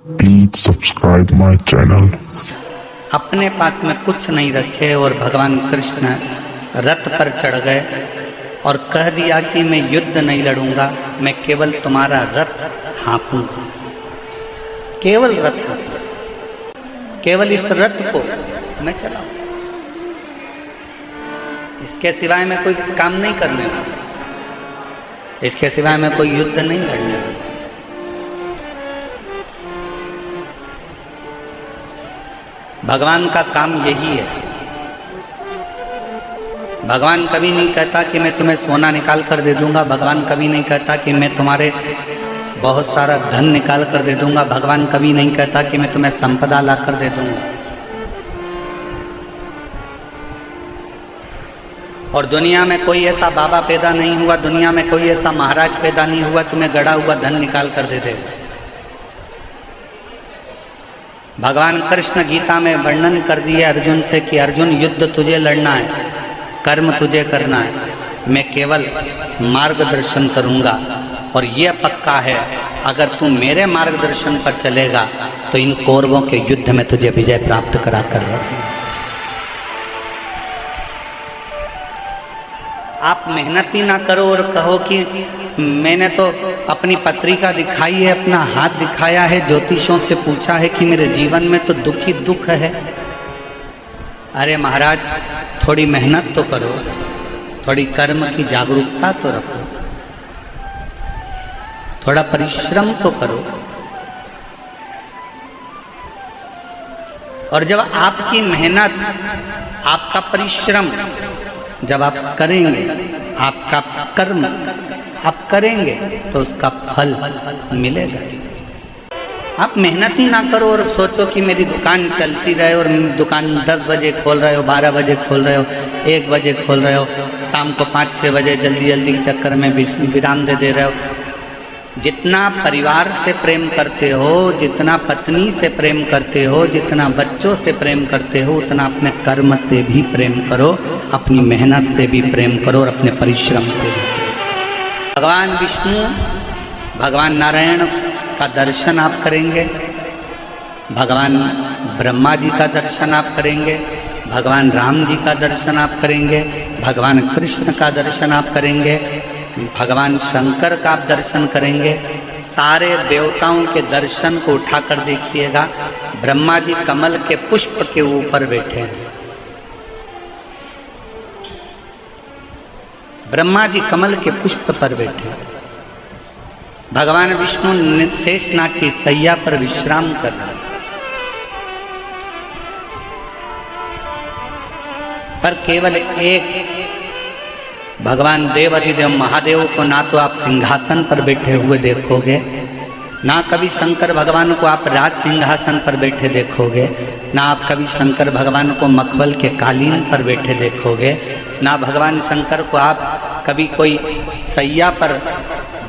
Please subscribe my channel. अपने पास में कुछ नहीं रखे और भगवान कृष्ण रथ पर चढ़ गए और कह दिया कि मैं युद्ध नहीं लड़ूंगा, मैं केवल तुम्हारा रथ हाँकूंगा। केवल रथ को, केवल इस रथ को मैं चलाऊं, इसके सिवाय मैं कोई काम नहीं करने वाला, इसके सिवाय मैं कोई युद्ध नहीं लड़ने वाला। भगवान का काम यही है। भगवान कभी नहीं कहता कि मैं तुम्हें सोना निकाल कर दे दूंगा, भगवान कभी नहीं कहता कि मैं तुम्हारे बहुत सारा धन निकाल कर दे दूंगा, भगवान कभी नहीं कहता कि मैं तुम्हें संपदा ला कर दे दूंगा। और दुनिया में कोई ऐसा बाबा पैदा नहीं हुआ, दुनिया में कोई ऐसा महाराज पैदा नहीं हुआ तुम्हें गड़ा हुआ धन निकाल कर दे देगा। भगवान कृष्ण गीता में वर्णन कर दिए अर्जुन से कि अर्जुन युद्ध तुझे लड़ना है, कर्म तुझे करना है, मैं केवल मार्गदर्शन करूंगा। और यह पक्का है अगर तू मेरे मार्गदर्शन पर चलेगा तो इन कौरवों के युद्ध में तुझे विजय प्राप्त करा कर रहा। आप मेहनत ही ना करो और कहो कि मैंने तो अपनी पत्रिका दिखाई है, अपना हाथ दिखाया है, ज्योतिषों से पूछा है कि मेरे जीवन में तो दुख ही दुख है। अरे महाराज, थोड़ी मेहनत तो करो, थोड़ी कर्म की जागरूकता तो रखो, थोड़ा परिश्रम तो करो। और जब आपकी मेहनत, आपका परिश्रम जब आप करेंगे, आपका कर्म आप करेंगे तो उसका फल मिलेगा। आप मेहनत ही ना करो और सोचो कि मेरी दुकान चलती रहे और दुकान 10 बजे खोल रहे हो, 12 बजे खोल रहे हो, 1 बजे खोल रहे हो, शाम को 5-6 बजे जल्दी जल्दी के चक्कर में विराम दे रहे हो। जितना परिवार से प्रेम करते हो, जितना पत्नी से प्रेम करते हो, जितना बच्चों से प्रेम करते हो, उतना अपने कर्म से भी प्रेम करो, अपनी मेहनत से भी प्रेम करो और अपने परिश्रम से भी। भगवान विष्णु, भगवान नारायण का दर्शन आप करेंगे, भगवान ब्रह्मा जी का दर्शन आप करेंगे, भगवान राम जी का दर्शन आप करेंगे, भगवान कृष्ण का दर्शन आप करेंगे, भगवान शंकर का आप दर्शन करेंगे। सारे देवताओं के दर्शन को उठाकर देखिएगा। ब्रह्मा जी कमल के पुष्प के ऊपर बैठे हैं, ब्रह्मा जी कमल के पुष्प पर बैठे हैं। भगवान विष्णु शेषनाग की सैया पर विश्राम कर रहे हैं। पर केवल एक भगवान देवाधिदेव महादेव को ना तो आप सिंहासन पर बैठे हुए देखोगे, ना कभी शंकर भगवान को आप राज सिंहासन पर बैठे देखोगे, ना आप कभी शंकर भगवान को मखमल के कालीन पर बैठे देखोगे, ना भगवान शंकर को आप कभी कोई सैया पर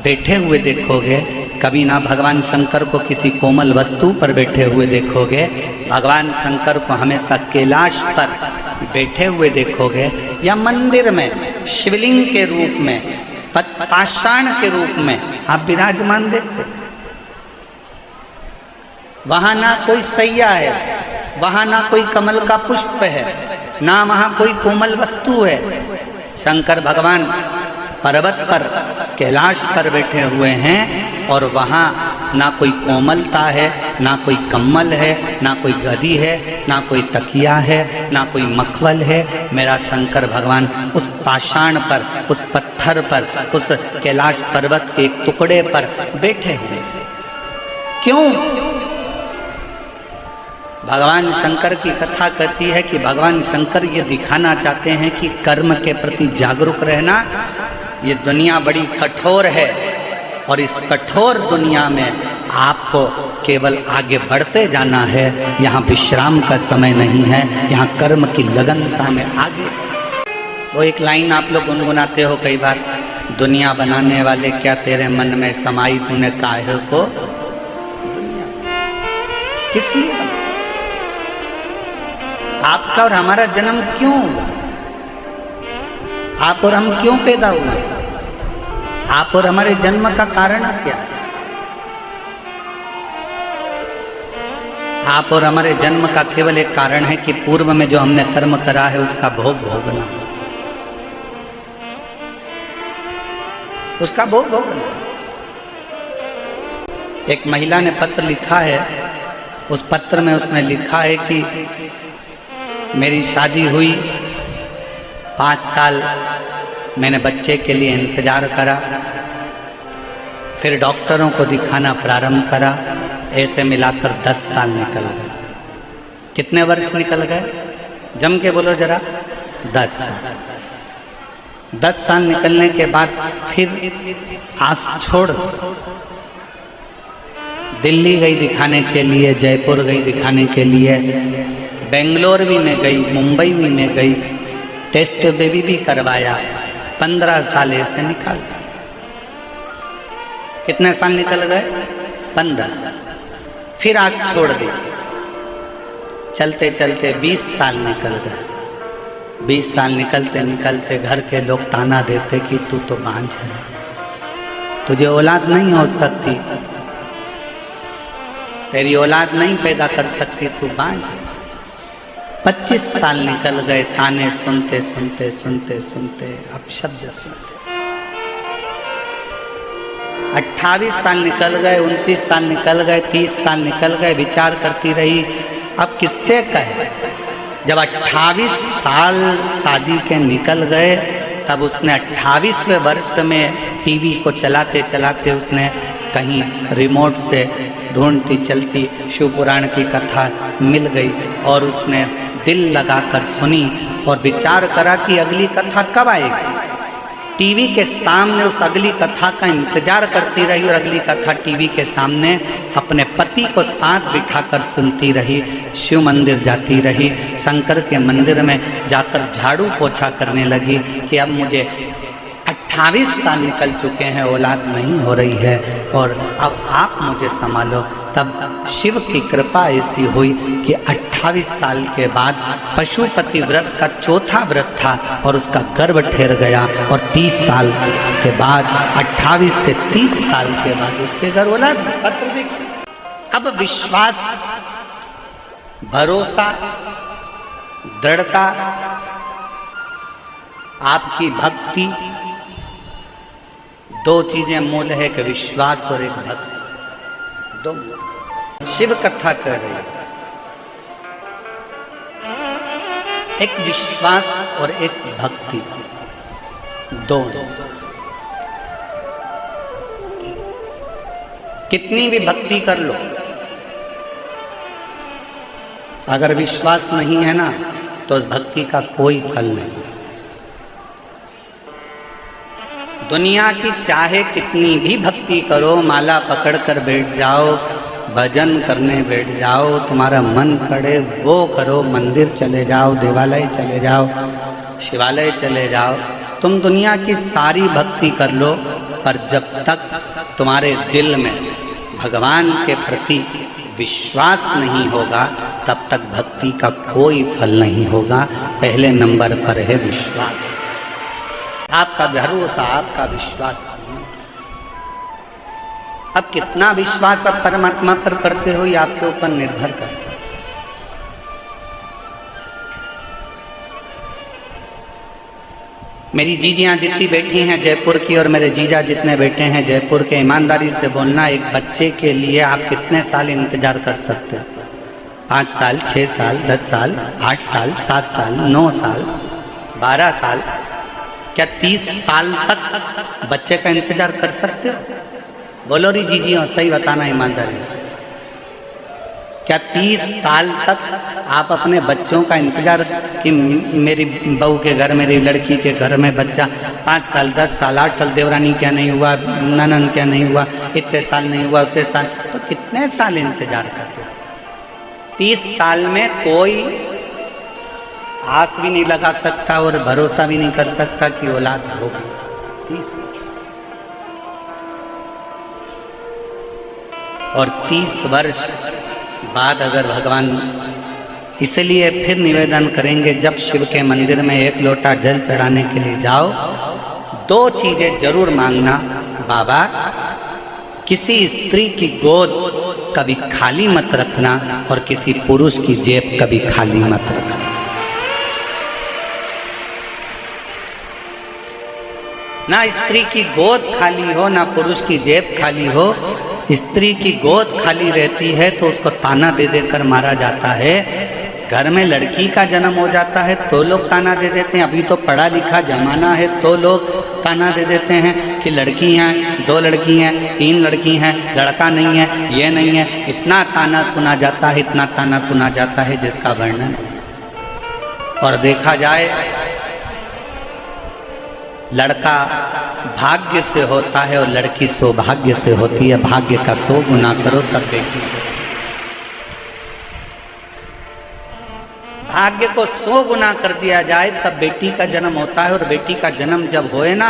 बैठे हुए देखोगे, कभी ना भगवान शंकर को किसी कोमल वस्तु पर बैठे हुए देखोगे। भगवान शंकर को हमेशा कैलाश पर बैठे हुए देखोगे या मंदिर में शिवलिंग के रूप में, पाषाण के रूप में आप विराजमान देखो। वहां ना कोई सैया है, वहां ना कोई कमल का पुष्प है, ना वहां कोई कोमल वस्तु है। शंकर भगवान पर्वत पर, कैलाश पर बैठे हुए हैं और वहाँ ना कोई कोमलता है, ना कोई कम्बल है, ना कोई गदी है, ना कोई तकिया है, ना कोई मखमल है। मेरा शंकर भगवान उस पाषाण पर, उस पत्थर पर, उस कैलाश पर्वत के एक टुकड़े पर बैठे हुए। क्यों? भगवान शंकर की कथा कहती है कि भगवान शंकर ये दिखाना चाहते हैं कि कर्म के प्रति जागरूक रहना। ये दुनिया बड़ी कठोर है और इस कठोर दुनिया में आपको केवल आगे बढ़ते जाना है। यहाँ विश्राम का समय नहीं है, यहाँ कर्म की लगनता में आगे। वो एक लाइन आप लोग गुनगुनाते हो कई बार, दुनिया बनाने वाले क्या तेरे मन में समाई तूने काहे को दुनिया। किस लिए आपका और हमारा जन्म क्यों हुआ? आप और हम क्यों पैदा हुए? आप और हमारे जन्म का कारण क्या? आप और हमारे जन्म का केवल एक कारण है कि पूर्व में जो हमने कर्म करा है उसका भोग भोगना, उसका भोग भोगना। एक महिला ने पत्र लिखा है, उस पत्र में उसने लिखा है कि मेरी शादी हुई, 5 साल मैंने बच्चे के लिए इंतजार करा, फिर डॉक्टरों को दिखाना प्रारंभ करा, ऐसे मिलाकर 10 साल निकल गए। कितने वर्ष निकल गए? जम के बोलो जरा। 10 साल। 10 साल निकलने के बाद फिर आस छोड़ दिल्ली गई दिखाने के लिए, जयपुर गई दिखाने के लिए, बेंगलोर भी में गई, मुंबई भी में गई, टेस्ट बेबी भी करवाया। 15 साल ऐसे निकाल। कितने साल निकल गए? 15। फिर आज छोड़ दी, चलते चलते 20 साल निकल गए। 20 साल निकलते निकलते घर के लोग ताना देते कि तू तो बांझ है, तुझे औलाद नहीं हो सकती, तेरी औलाद नहीं पैदा कर सकती, तू बांझ है। 25 साल निकल गए, ताने सुनते सुनते सुनते सुनते, अपशब्द सुनते। 28 साल निकल गए, 29 साल निकल गए, 30 साल निकल गए, विचार करती रही अब किससे कहे। जब 28 साल शादी के निकल गए, तब उसने 28वें वर्ष में टीवी को चलाते चलाते उसने कहीं रिमोट से ढूंढती चलती शिव पुराण की कथा मिल गई और उसने दिल लगाकर सुनी और विचार करा कि अगली कथा कब आएगी। टीवी के सामने उस अगली कथा का इंतजार करती रही और अगली कथा टीवी के सामने अपने पति को साथ बिठाकर सुनती रही। शिव मंदिर जाती रही, शंकर के मंदिर में जाकर झाड़ू पोछा करने लगी कि अब मुझे 28 साल निकल चुके हैं, औलाद नहीं हो रही है और अब आप मुझे संभालो। तब शिव की कृपा ऐसी हुई कि 28 साल के बाद पशुपति व्रत का चौथा व्रत था और उसका गर्भ ठहर गया और 30 साल के बाद 28 से 30 साल के बाद उसके घर औलाद। पत्र देखिए। अब विश्वास, भरोसा, दृढ़ता, आपकी भक्ति, 2 चीजें मूल है कि विश्वास और एक भक्ति। 2 शिव कथा कर रही है, एक विश्वास और एक भक्ति, 2। कितनी भी भक्ति कर लो, अगर विश्वास नहीं है ना तो उस भक्ति का कोई फल नहीं। दुनिया की चाहे कितनी भी भक्ति करो, माला पकड़कर बैठ जाओ, भजन करने बैठ जाओ, तुम्हारा मन करे वो करो, मंदिर चले जाओ, देवालय चले जाओ, शिवालय चले जाओ, तुम दुनिया की सारी भक्ति कर लो, पर जब तक तुम्हारे दिल में भगवान के प्रति विश्वास नहीं होगा तब तक भक्ति का कोई फल नहीं होगा। पहले नंबर पर है विश्वास, आपका भरोसा, आपका विश्वास। अब कितना विश्वास आप परमात्मा पर करते हो ये आपके ऊपर निर्भर करता है। मेरी जीजियां जितनी बैठी हैं जयपुर की और मेरे जीजा जितने बैठे हैं जयपुर के, ईमानदारी से बोलना, एक बच्चे के लिए आप कितने साल इंतजार कर सकते हो? 5 साल, 6 साल, 10 साल, 8 साल, 7 साल, 9 साल, 12 साल, क्या 30 साल तक बच्चे का इंतजार कर सकते हो? बोलो री जीजियों, सही बताना ईमानदारी से। क्या 30 साल तक आप अपने बच्चों का इंतजार कि मेरी बहू के घर, मेरी लड़की के घर में बच्चा 5 साल, 10 साल, 8 साल, देवरानी क्या नहीं हुआ, ननन क्या नहीं हुआ, इतने साल नहीं हुआ, उतने साल, तो कितने साल इंतजार करते हो? 30 साल में कोई आस भी नहीं लगा सकता और भरोसा भी नहीं कर सकता कि औलाद होगी। 30 और 30 वर्ष बाद अगर भगवान, इसलिए फिर निवेदन करेंगे जब शिव के मंदिर में 1 लोटा जल चढ़ाने के लिए जाओ, 2 चीजें जरूर मांगना। बाबा, किसी स्त्री की गोद कभी खाली मत रखना और किसी पुरुष की जेब कभी खाली मत रखना। ना स्त्री की गोद खाली हो, ना पुरुष की जेब खाली हो। स्त्री की गोद खाली रहती है तो उसको ताना दे देकर मारा जाता है। घर में लड़की का जन्म हो जाता है तो लोग ताना दे देते हैं। अभी तो पढ़ा लिखा जमाना है तो लोग ताना दे देते हैं कि लड़की हैं, 2 लड़की हैं, 3 लड़की हैं, लड़का नहीं है, ये नहीं है। इतना ताना सुना जाता है, इतना ताना सुना जाता है जिसका वर्णन। और देखा जाए लड़का भाग्य से होता है और लड़की सौभाग्य से होती है। भाग्य का 100 गुना करो तब बेटी। भाग्य को 100 गुना कर दिया जाए तब बेटी का जन्म होता है। और बेटी का जन्म जब होए ना,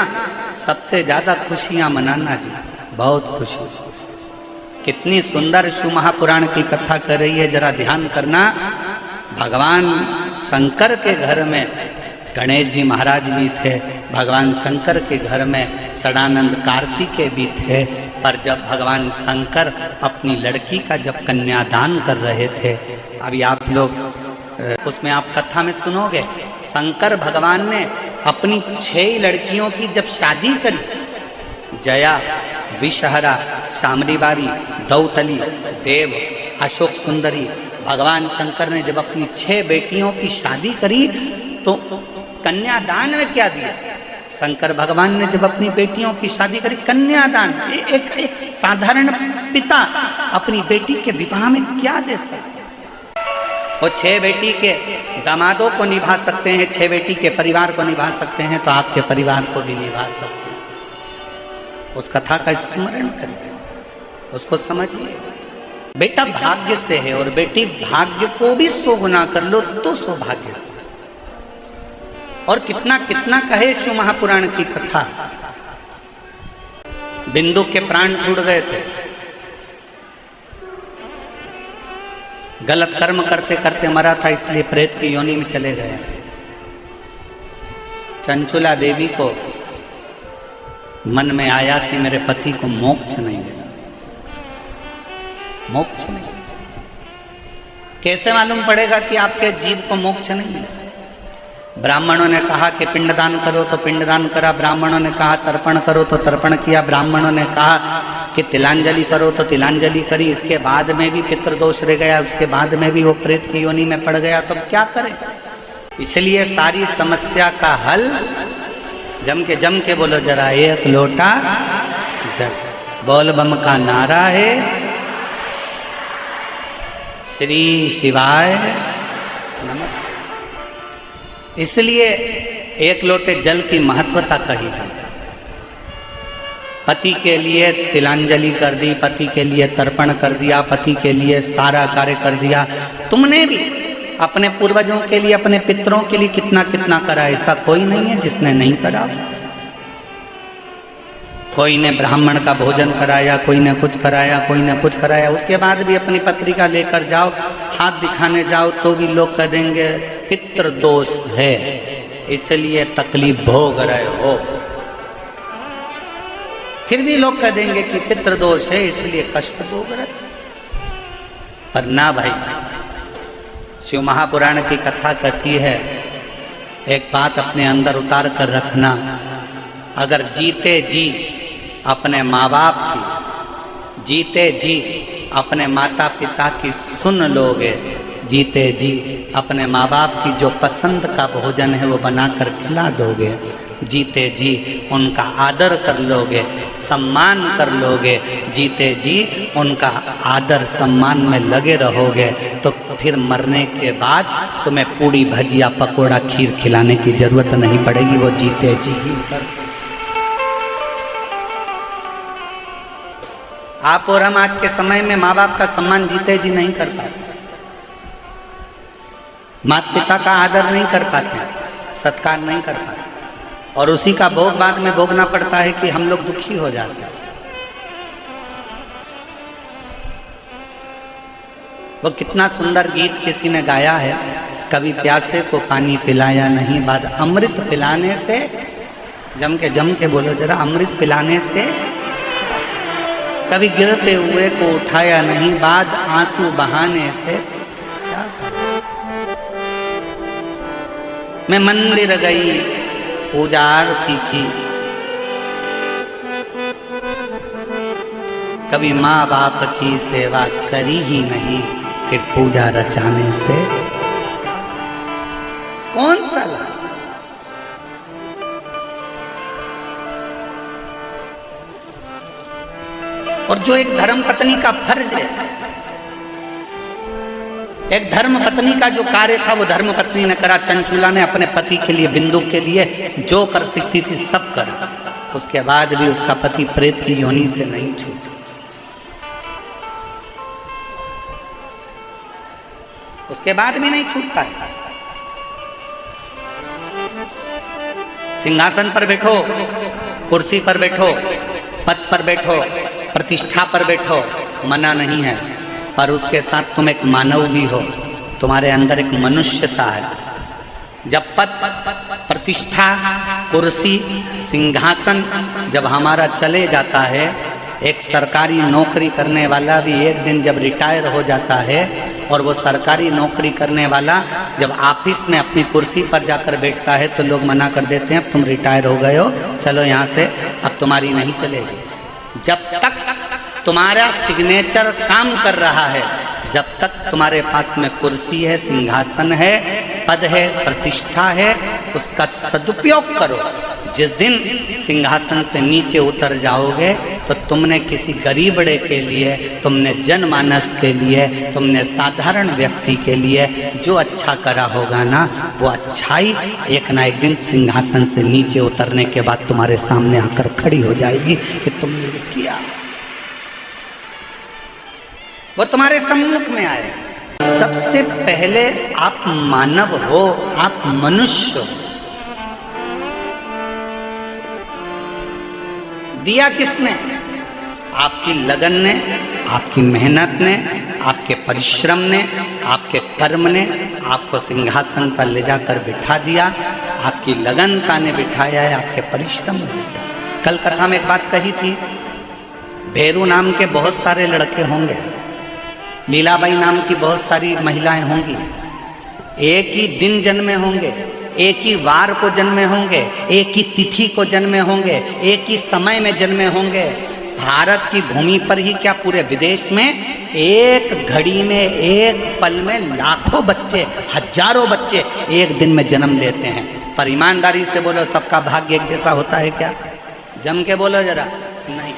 सबसे ज्यादा खुशियां मनाना जी, बहुत खुशी। कितनी सुंदर शिव महापुराण की कथा कर रही है, जरा ध्यान करना। भगवान शंकर के घर में गणेश जी महाराज भी थे, भगवान शंकर के घर में षडानंद कार्तिकेय भी थे। पर जब भगवान शंकर अपनी लड़की का जब कन्यादान कर रहे थे, अभी आप लोग उसमें आप कथा में सुनोगे, शंकर भगवान ने अपनी 6 लड़कियों की जब शादी करी, जया, विषहरा, शामरीबारी, दौतली, देव, अशोक सुंदरी, भगवान शंकर ने जब अपनी 6 बेटियों की शादी करी तो कन्यादान में क्या दिया? शंकर भगवान ने जब अपनी बेटियों की शादी करी, कन्यादान। एक साधारण पिता अपनी बेटी के विवाह में क्या दे सकता? वो 6 बेटी के दामादों को निभा सकते हैं, 6 बेटी के परिवार को निभा सकते हैं, तो आपके परिवार को भी निभा सकते हैं। उस कथा का स्मरण करिए, उसको समझिए। बेटा भाग्य से है और बेटी भाग्य को भी 100 गुना कर लो तो सौभाग्य से। और कितना कितना कहे शिव महापुराण की कथा। बिंदु के प्राण छूट गए थे, गलत कर्म करते करते मरा था, इसलिए प्रेत की योनि में चले गए। चंचुला देवी को मन में आया कि मेरे पति को मोक्ष नहीं मिला, मोक्ष नहीं। कैसे मालूम पड़ेगा कि आपके जीव को मोक्ष नहीं मिला? ब्राह्मणों ने कहा कि पिंडदान करो तो पिंडदान करा, ब्राह्मणों ने कहा तर्पण करो तो तर्पण किया, ब्राह्मणों ने कहा कि तिलांजलि करो तो तिलांजलि करी। इसके बाद में भी पितृदोष रह गया, उसके बाद में भी वो प्रेत की योनि में पड़ गया, तो क्या करें? इसलिए सारी समस्या का हल जम के बोलो जरा, 1 लोटा जल। बोल बम का नारा है, श्री शिवाय नमस्ते। इसलिए 1 लोटे जल की महत्वता कही है। पति के लिए तिलांजलि कर दी, पति के लिए तर्पण कर दिया, पति के लिए सारा कार्य कर दिया। तुमने भी अपने पूर्वजों के लिए, अपने पितरों के लिए कितना कितना करा, ऐसा कोई नहीं है जिसने नहीं करा। कोई ने ब्राह्मण का भोजन कराया, कोई ने कुछ कराया, कोई ने कुछ कराया। उसके बाद भी अपनी पत्रिका लेकर जाओ, हाथ दिखाने जाओ तो भी लोग कह देंगे पितृ दोष है, इसलिए तकलीफ भोग रहे हो। फिर भी लोग कह देंगे कि पितृ दोष है इसलिए कष्ट भोग रहे। पर ना भाई, शिव महापुराण की कथा कहती है, एक बात अपने अंदर उतार कर रखना, अगर जीते जी अपने माँ बाप की, जीते जी अपने माता पिता की सुन लोगे, जीते जी अपने माँ बाप की जो पसंद का भोजन है वो बनाकर खिला दोगे, जीते जी उनका आदर कर लोगे, सम्मान कर लोगे, जीते जी उनका आदर सम्मान में लगे रहोगे, तो फिर मरने के बाद तुम्हें पूड़ी भजिया पकोड़ा खीर खिलाने की जरूरत नहीं पड़ेगी, वो जीते जी ही कर। आप और हम आज के समय में माँ बाप का सम्मान जीते जी नहीं कर पाते, माता पिता का आदर नहीं कर पाते, सत्कार नहीं कर पाते, और उसी का भोग बाद में भोगना पड़ता है कि हम लोग दुखी हो जाते हैं। वो कितना सुंदर गीत किसी ने गाया है, कभी प्यासे को पानी पिलाया नहीं, बाद अमृत पिलाने से, जम के बोलो जरा, अमृत पिलाने से कभी गिरते हुए को उठाया नहीं, बाद आंसू बहाने से क्या करूं? मैं मंदिर गई, पूजा आरती की, कभी माँ बाप की सेवा करी ही नहीं, फिर पूजा रचाने से कौन सा लाभ? और जो एक धर्म पत्नी का फर्ज है, एक धर्म पत्नी का जो कार्य था वो धर्म पत्नी ने करा। चंचूला ने अपने पति के लिए, बिंदु के लिए जो कर सकती थी सब करा। उसके बाद भी उसका पति प्रेत की योनि से नहीं छूटा। उसके बाद भी नहीं छूटता है। सिंहासन पर बैठो, कुर्सी पर बैठो, पद पर बैठो, प्रतिष्ठा पर बैठो, मना नहीं है, पर उसके साथ तुम एक मानव भी हो, तुम्हारे अंदर एक मनुष्यता है। जब पद, प्रतिष्ठा, कुर्सी, सिंहासन जब हमारा चले जाता है, एक सरकारी नौकरी करने वाला भी एक दिन जब रिटायर हो जाता है, और वो सरकारी नौकरी करने वाला जब ऑफिस में अपनी कुर्सी पर जाकर बैठता है तो लोग मना कर देते हैं, अब तुम रिटायर हो गए हो, चलो यहाँ से, अब तुम्हारी नहीं चलेगी। जब तक तुम्हारा सिग्नेचर काम कर रहा है, जब तक तुम्हारे पास में कुर्सी है, सिंहासन है, पद है, प्रतिष्ठा है, उसका सदुपयोग करो। जिस दिन सिंहासन से नीचे उतर जाओगे तो तुमने किसी गरीबड़े के लिए, तुमने जनमानस के लिए, तुमने साधारण व्यक्ति के लिए जो अच्छा करा होगा ना, वो अच्छाई एक ना एक दिन सिंहासन से नीचे उतरने के बाद तुम्हारे सामने आकर खड़ी हो जाएगी कि तुमने ये किया। वो तुम्हारे सम्मुख में आए। सबसे पहले आप मानव हो, आप मनुष्य हो। दिया किसने? आपकी लगन ने, आपकी मेहनत ने, आपके परिश्रम ने, आपके कर्म ने आपको सिंहासन पर ले जाकर बिठा दिया। आपकी लगनता ने बिठाया है, आपके परिश्रम ने बिठाया। कल कथा में एक बात कही थी, भेरू नाम के बहुत सारे लड़के होंगे, लीलाबाई नाम की बहुत सारी महिलाएं होंगी, एक ही दिन जन्मे होंगे, एक ही वार को जन्मे होंगे, एक ही तिथि को जन्मे होंगे, एक ही समय में जन्मे होंगे। भारत की भूमि पर ही क्या पूरे विदेश में एक घड़ी में, एक पल में लाखों बच्चे, हजारों बच्चे एक दिन में जन्म लेते हैं। पर ईमानदारी से बोलो, सबका भाग्य एक जैसा होता है क्या? जम के बोलो जरा। नहीं,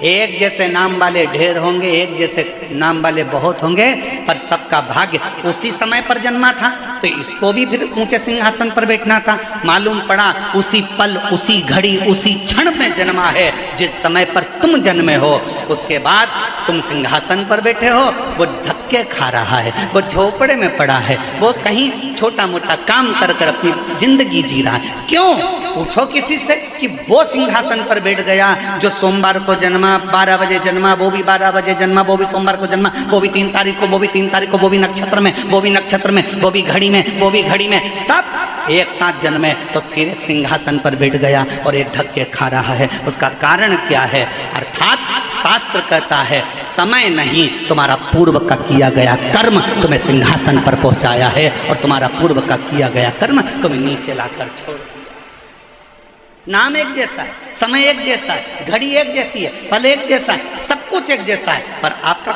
एक जैसे नाम वाले ढेर होंगे, एक जैसे नाम वाले बहुत होंगे, पर सबका भाग्य उसी समय पर जन्मा था तो इसको भी फिर ऊंचे सिंहासन पर बैठना था। मालूम पड़ा उसी पल, उसी घड़ी, उसी क्षण में जन्मा है जिस समय पर तुम जन्मे हो। उसके बाद तुम सिंहासन पर बैठे हो, वो धक्के खा रहा है, वो झोपड़े में पड़ा है, वो कहीं छोटा मोटा काम कर कर अपनी जिंदगी जी रहा है। क्यों? पूछो किसी से कि वो सिंहासन पर बैठ गया जो सोमवार को जन्मा, 12 बजे जन्मा, वो भी 12 बजे जन्मा, वो भी सोमवार को जन्मा, वो भी 3 तारीख को, वो भी 3 तारीख को, वो भी नक्षत्र में, वो भी नक्षत्र में, वो भी घड़ी में, वो भी घड़ी में, सब एक साथ जन्मे तो फिर एक सिंहासन पर बैठ गया और एक धक्के खा रहा है। उसका कारण क्या है? अर्थात शास्त्र कहता है समय नहीं, तुम्हारा पूर्व का किया गया कर्म तुम्हें सिंहासन पर पहुंचाया है, और तुम्हारा पूर्व का किया गया कर्म तुम्हें नीचे लाकर छोड़। नाम एक जैसा है, समय एक जैसा है, घड़ी एक जैसी है, पल एक जैसा है, सब कुछ एक जैसा है, पर आपका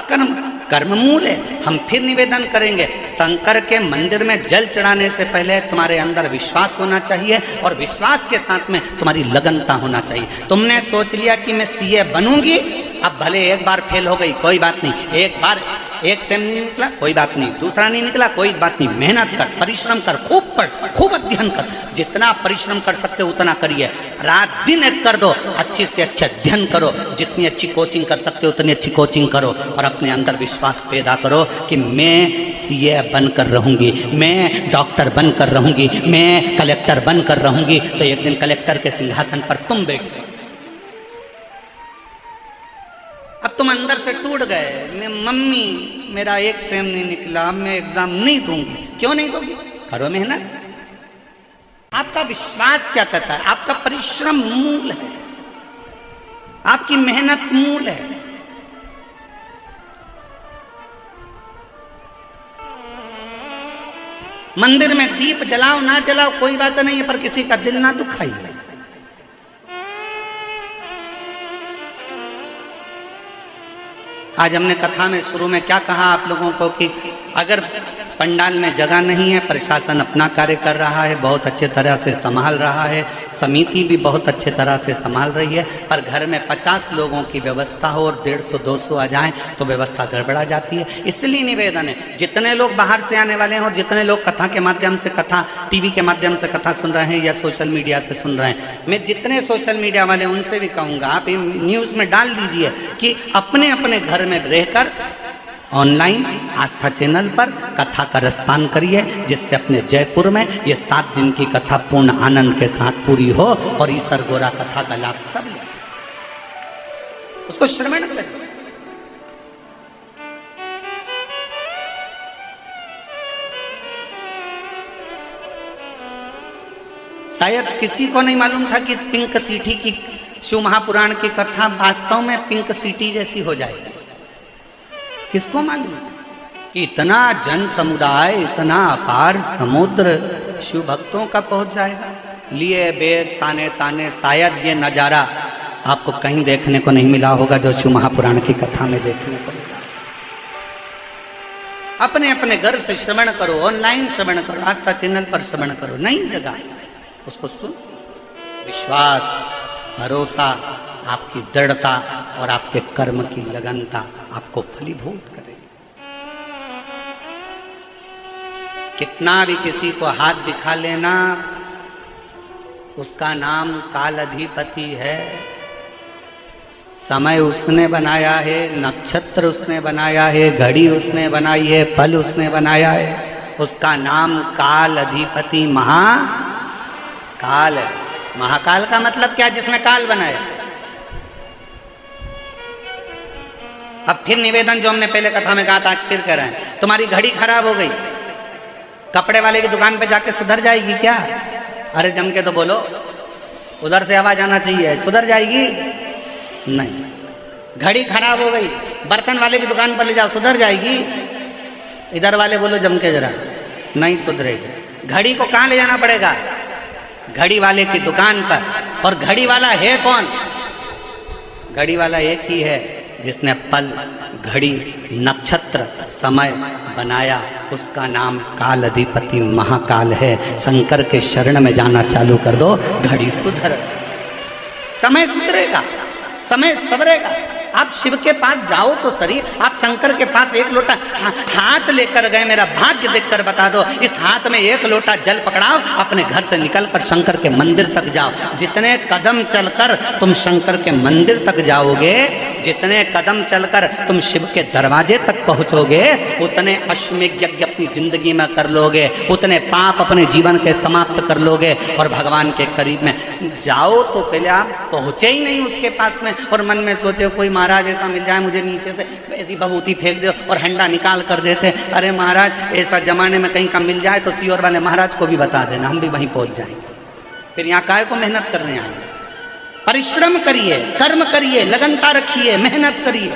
कर्म मूल है। हम फिर निवेदन करेंगे, शंकर के मंदिर में जल चढ़ाने से पहले तुम्हारे अंदर विश्वास होना चाहिए, और विश्वास के साथ में तुम्हारी लगनता होना चाहिए। तुमने सोच लिया कि मैं सीए बनूंगी, अब भले एक बार फेल हो गई कोई बात नहीं, एक बार एक सेम नहीं निकला कोई बात नहीं, दूसरा नहीं निकला कोई बात नहीं, मेहनत कर, परिश्रम कर, खूब पढ़, खूब अध्ययन कर, जितना परिश्रम कर सकते हो उतना करिए, रात दिन एक कर दो, अच्छी से अच्छे अध्ययन करो, जितनी अच्छी कोचिंग कर सकते हो उतनी अच्छी कोचिंग करो, और अपने अंदर विश्वास पैदा करो कि मैं सीए बनकर रहूंगी, मैं डॉक्टर बनकर रहूंगी, मैं कलेक्टर बनकर रहूंगी। तो एक दिन कलेक्टर के सिंहासन पर तुम बैठो। अब तुम अंदर से टूट गए, मैं मम्मी मेरा एक सेम नहीं निकला, मैं एग्जाम नहीं दूंगी। क्यों नहीं दोगी? करो मेहनत। आपका विश्वास क्या कहता है? आपका परिश्रम मूल है, आपकी मेहनत मूल है। मंदिर में दीप जलाओ ना जलाओ कोई बात नहीं है, पर किसी का दिल ना दुखाइए। आज हमने कथा में शुरू में क्या कहा आप लोगों को कि अगर पंडाल में जगह नहीं है, प्रशासन अपना कार्य कर रहा है, बहुत अच्छे तरह से संभाल रहा है, समिति भी बहुत अच्छे तरह से संभाल रही है, पर घर में 50 लोगों की व्यवस्था हो और 150-200 आ जाएं तो व्यवस्था गड़बड़ा जाती है। इसलिए निवेदन है, जितने लोग बाहर से आने वाले हैं और जितने लोग कथा के माध्यम से, कथा टीवी के माध्यम से कथा सुन रहे हैं या सोशल मीडिया से सुन रहे हैं, मैं जितने सोशल मीडिया वाले उनसे भी कहूँगा आप न्यूज़ में डाल दीजिए कि अपने अपने घर में रहकर ऑनलाइन आस्था चैनल पर कथा का रसपान करिए, जिससे अपने जयपुर में ये 7 दिन की कथा पूर्ण आनंद के साथ पूरी हो और ईश्वर गोरा कथा का लाभ सब ले, उसको श्रवण करिए। शायद किसी को नहीं मालूम था कि इस पिंक सिटी की शिव महापुराण की कथा वास्तव में पिंक सिटी जैसी हो जाएगी। किसको मालूम कि इतना जन समुदाय, इतना अपार समुद्र शिव भक्तों का पहुंच जाएगा। लिए बेग ताने ताने, शायद ये नज़ारा आपको कहीं देखने को नहीं मिला होगा जो शिव महापुराण की कथा में देखने को मिला। अपने अपने घर से श्रवण करो, ऑनलाइन श्रवण करो, आस्था चैनल पर श्रवण करो, नई जगह उसको सुन। विश्वास, भरोसा, आपकी दृढ़ता और आपके कर्म की लगनता आपको फलीभूत करेगी। कितना भी किसी को हाथ दिखा लेना, उसका नाम काल अधिपति है। समय उसने बनाया है, नक्षत्र उसने बनाया है, घड़ी उसने बनाई है, फल उसने बनाया है। उसका नाम काल अधिपति महाकाल है। महाकाल का मतलब क्या? जिसने काल बनाया। अब फिर निवेदन जो हमने पहले कथा में कहा था, आज फिर कह रहे हैं, तुम्हारी घड़ी खराब हो गई, कपड़े वाले की दुकान पे जाके सुधर जाएगी क्या? अरे जम के तो बोलो, उधर से आवाज आना चाहिए, सुधर जाएगी? नहीं। घड़ी खराब हो गई, बर्तन वाले की दुकान पर ले जाओ, सुधर जाएगी? इधर वाले बोलो जम के जरा, नहीं सुधरेगी। घड़ी को कहाँ ले जाना पड़ेगा? घड़ी वाले की दुकान पर। और घड़ी वाला है कौन? घड़ी वाला एक ही है जिसने पल, घड़ी, नक्षत्र, समय बनाया। उसका नाम काल अधिपति महाकाल है। शंकर के शरण में जाना चालू कर दो, घड़ी सुधर, समय सुधरेगा, समय सवरेगा। आप शिव के पास जाओ तो सही, आप शंकर के पास एक लोटा हाथ लेकर गए, मेरा भाग्य देखकर बता दो। इस हाथ में एक लोटा जल पकड़ाओ, अपने घर से निकलकर शंकर के मंदिर तक जाओ। जितने कदम चलकर तुम शंकर के मंदिर तक जाओगे, जितने कदम चलकर तुम शिव के दरवाजे तक पहुंचोगे, उतने अश्वमेध यज्ञ अपनी जिंदगी में कर लोगे, उतने पाप अपने जीवन के समाप्त कर लोगे और भगवान के करीब में जाओ। तो पहले आप पहुंचे ही नहीं उसके पास में और मन में सोचे कोई महाराज ऐसा मिल जाए मुझे, नीचे से ऐसी भभूति फेंक दे और हंडा निकाल कर देते। अरे महाराज ऐसा जमाने में कहीं का मिल जाए तो सीओर वाले महाराज को भी बता देना, हम भी वहीं पहुंच जाएंगे। फिर यहाँ काहे को मेहनत करने आए? परिश्रम करिए, कर्म करिए, लगनता रखिए, मेहनत करिए।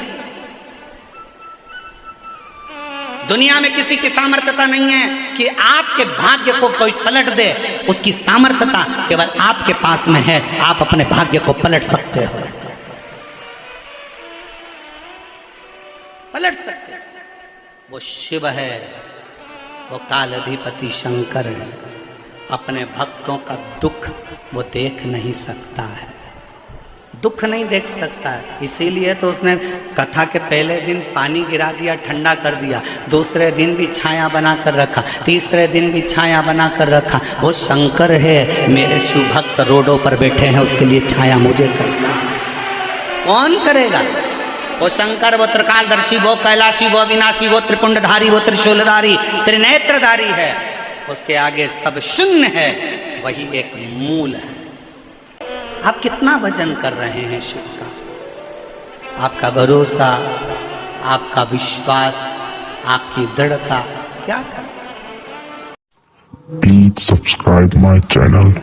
दुनिया में किसी की सामर्थ्यता नहीं है कि आपके भाग्य को कोई पलट दे। उसकी सामर्थ्यता केवल आपके पास में है, आप अपने भाग्य को पलट सकते हो, पलट सकते हो। वो शिव है, वो काल अधिपति शंकर है। अपने भक्तों का दुख वो देख नहीं सकता है, दुख नहीं देख सकता है। इसीलिए तो उसने कथा के पहले दिन पानी गिरा दिया, ठंडा कर दिया, दूसरे दिन भी छाया बना कर रखा, तीसरे दिन भी छाया बना कर रखा। वो शंकर है, मेरे शिव भक्त रोडों पर बैठे हैं, उसके लिए छाया मुझे करना। कौन करेगा? वो शंकर, वो त्रिकालदर्शी, वो कैलाशी, वो अविनाशी, वो त्रिपुंडधारी, वो त्रिशूलधारी, त्रिनेत्रधारी है। उसके आगे सब शून्य है, वही एक मूल है। आप कितना भजन कर रहे हैं शिव का? आपका भरोसा, आपका विश्वास, आपकी दृढ़ता क्या कर? Please subscribe my channel.